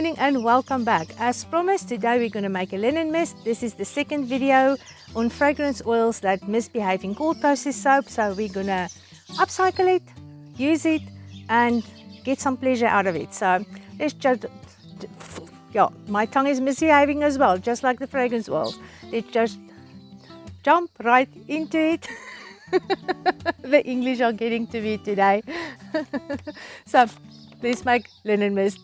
morning and welcome back. As promised, today we're going to make a linen mist. This is the second video on fragrance oils that misbehave in cold process soap. So we're going to upcycle it, use it and get some pleasure out of it. So let's just, yeah, my tongue is misbehaving as well, just like the fragrance oils. Let's just jump right into it. The English are getting to me today. So let's make linen mist.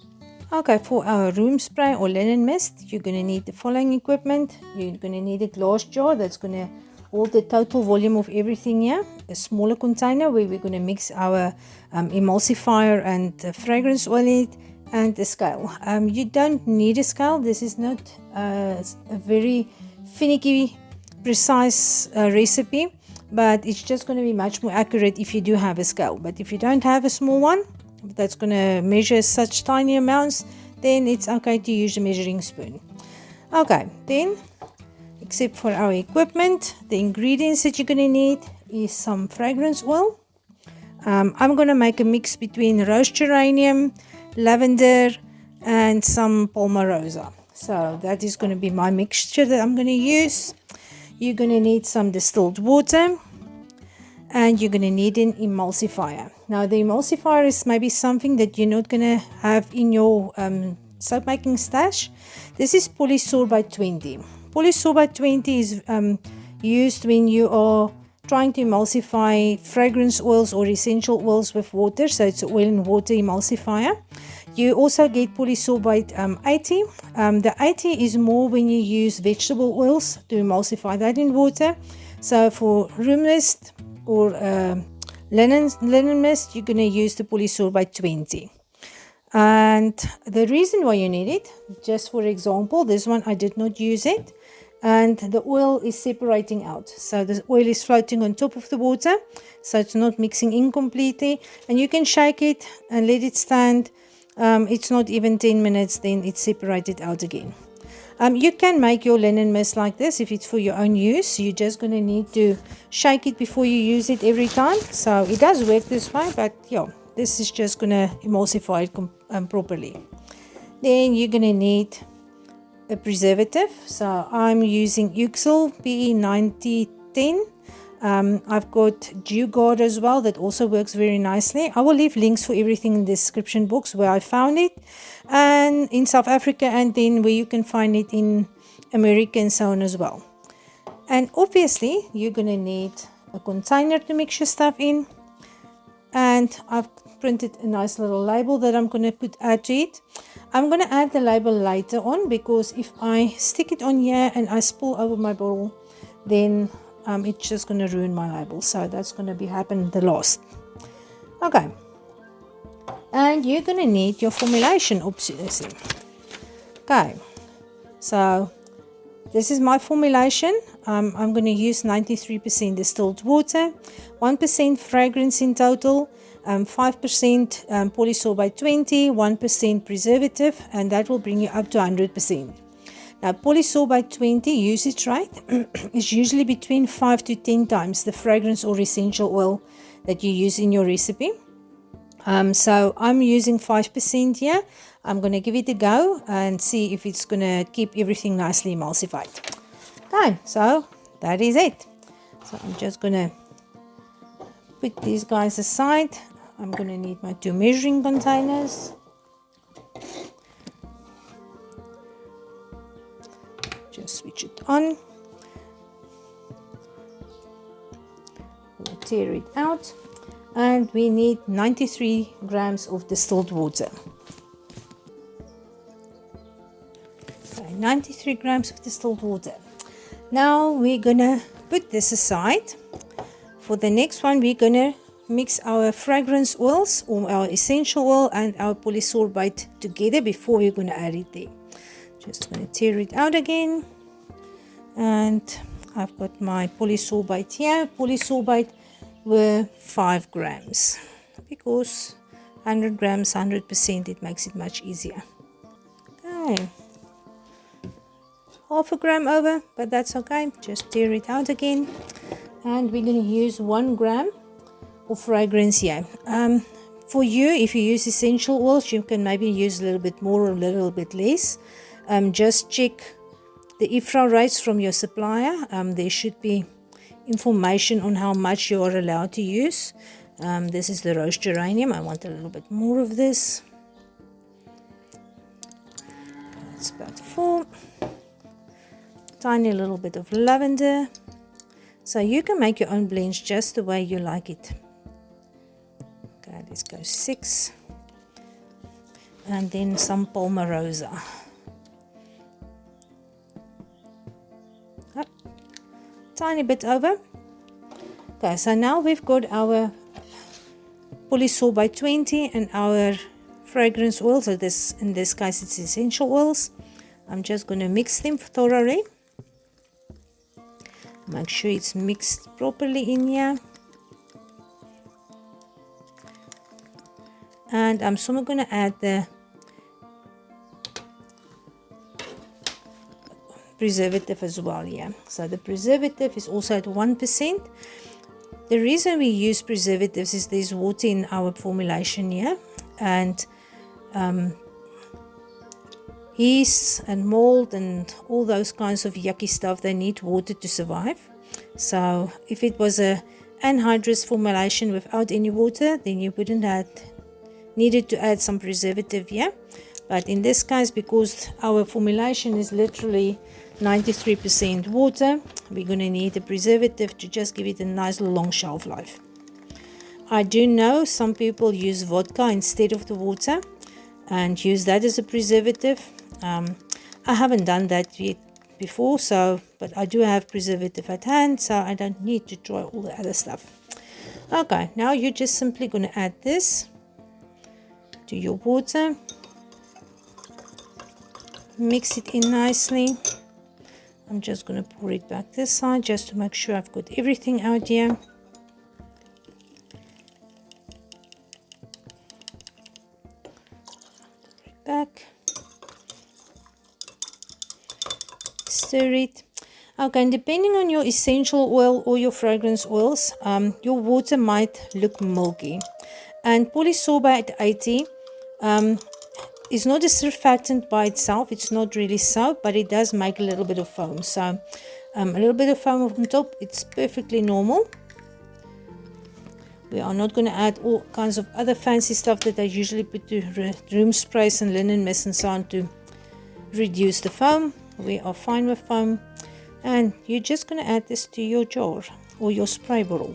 Okay, for our room spray or linen mist, you're going to need the following equipment. You're going to need a glass jar that's going to hold the total volume of everything here. A smaller container where we're going to mix our emulsifier and fragrance oil in it, and a scale. You don't need a scale. This is not a very finicky, precise recipe, but it's just going to be much more accurate if you do have a scale. But if you don't have a small one that's going to measure such tiny amounts, then it's okay to use a measuring spoon. Okay, then except for our equipment, the ingredients that you're going to need is some fragrance oil. I'm going to make a mix between rose geranium, lavender and some palmarosa. So that is going to be my mixture that I'm going to use. You're going to need some distilled water, and you're going to need an emulsifier. Now the emulsifier is maybe something that you're not going to have in your soap making stash. This is polysorbate 20. Polysorbate 20 is used when you are trying to emulsify fragrance oils or essential oils with water. So it's an oil and water emulsifier. You also get polysorbate 80. The 80 is more when you use vegetable oils to emulsify that in water. So for room mist or linen mist, you're going to use the polysorbate 20. And the reason why you need it, just for example, this one I did not use it, and the oil is separating out. So the oil is floating on top of the water, so it's not mixing in completely. And you can shake it and let it stand. It's not even 10 minutes, then it's separated out again. You can make your linen mist like this if it's for your own use. You're just going to need to shake it before you use it every time. So it does work this way, but yeah, this is just going to emulsify it properly. Then you're going to need a preservative. So I'm using Uxel PE 9010. I've got Dew Guard as well, that also works very nicely. I will leave links for everything in the description box where I found it, and in South Africa, and then where you can find it in America and so on as well. And obviously you're going to need a container to mix your stuff in, and I've printed a nice little label that I'm going to add to it. I'm going to add the label later on, because if I stick it on here and I spill over my bottle, then it's just going to ruin my label. So that's going to happen the last. Okay, and you're going to need your formulation, obviously. Okay, so this is my formulation. I'm going to use 93% distilled water, 1% fragrance in total, 5% polysorbate 20, 1% preservative, and that will bring you up to 100%. Now, polysorbate 20 usage rate is usually between 5 to 10 times the fragrance or essential oil that you use in your recipe. So I'm using 5% here. I'm going to give it a go and see if it's going to keep everything nicely emulsified. Okay, so that is it. So I'm just going to put these guys aside. I'm going to need my 2 measuring containers. Just switch it on. We'll tear it out, and we need 93 grams of distilled water. Okay, 93 grams of distilled water. Now we're gonna put this aside. For the next one, we're gonna mix our fragrance oils or our essential oil and our polysorbate together before we're gonna add it there. Just going to tear it out again, and I've got my polysorbate here. Polysorbate were 5 grams, because 100 grams 100%, it makes it much easier. Okay, half a gram over, but that's okay. Just tear it out again, and we're going to use 1 gram of fragrance here. For you, if you use essential oils, you can maybe use a little bit more or a little bit less. Just check the IFRA rates from your supplier. There should be information on how much you are allowed to use. This is the rose geranium. I want a little bit more of this. That's about 4. Tiny little bit of lavender. So you can make your own blends just the way you like it. Okay, let's go 6. And then some Palmarosa. Up. Tiny bit over. Okay, so now we've got our Polysorbate 20 and our fragrance oil. So this, in this case, it's essential oils. I'm just going to mix them thoroughly. Make sure it's mixed properly in here. And I'm soon going to add the preservative as well here. So the preservative is also at 1%. The reason we use preservatives is there's water in our formulation here. And yeast and mold and all those kinds of yucky stuff, they need water to survive. So if it was a anhydrous formulation without any water, then you wouldn't have needed to add some preservative here. But in this case, because our formulation is literally 93% water, we're going to need a preservative to just give it a nice long shelf life. I do know some people use vodka instead of the water and use that as a preservative. I haven't done that yet before, but I do have preservative at hand, so I don't need to try all the other stuff. Okay, now you're just simply going to add this to your water. Mix it in nicely. I'm just going to pour it back this side just to make sure I've got everything out here. Pour it back. Stir it. Okay, and depending on your essential oil or your fragrance oils, your water might look milky. And Polysorbate 80 is not a surfactant by itself. It's not really soap, but it does make a little bit of foam. So a little bit of foam on top, it's perfectly normal. We are not going to add all kinds of other fancy stuff that I usually put to room sprays and linen mist and so on to reduce the foam. We are fine with foam. And you're just going to add this to your jar or your spray bottle.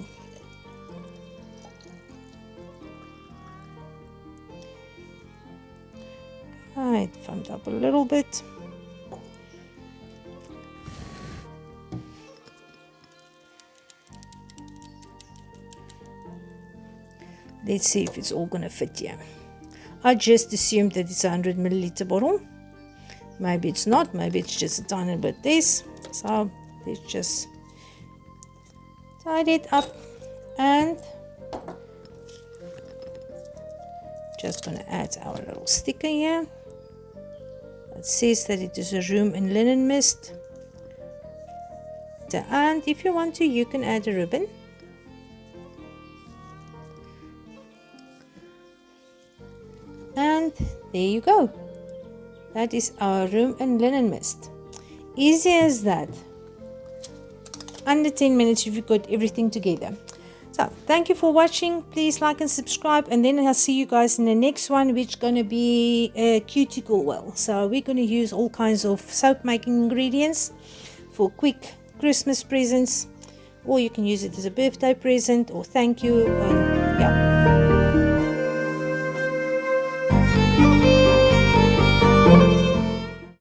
It foamed up a little bit. Let's see if it's all going to fit here. I just assumed that it's a 100 milliliter bottle. Maybe it's not, maybe it's just a tiny bit this. So let's just tidy it up and just going to add our little sticker here. It says that it is a room and linen mist. And if you want to, you can add a ribbon. And there you go. That is our room and linen mist. Easy as that. Under 10 minutes you've got everything together. So thank you for watching. Please like and subscribe, and then I'll see you guys in the next one, which is going to be a cuticle oil. So we're going to use all kinds of soap making ingredients for quick Christmas presents, or you can use it as a birthday present or thank you.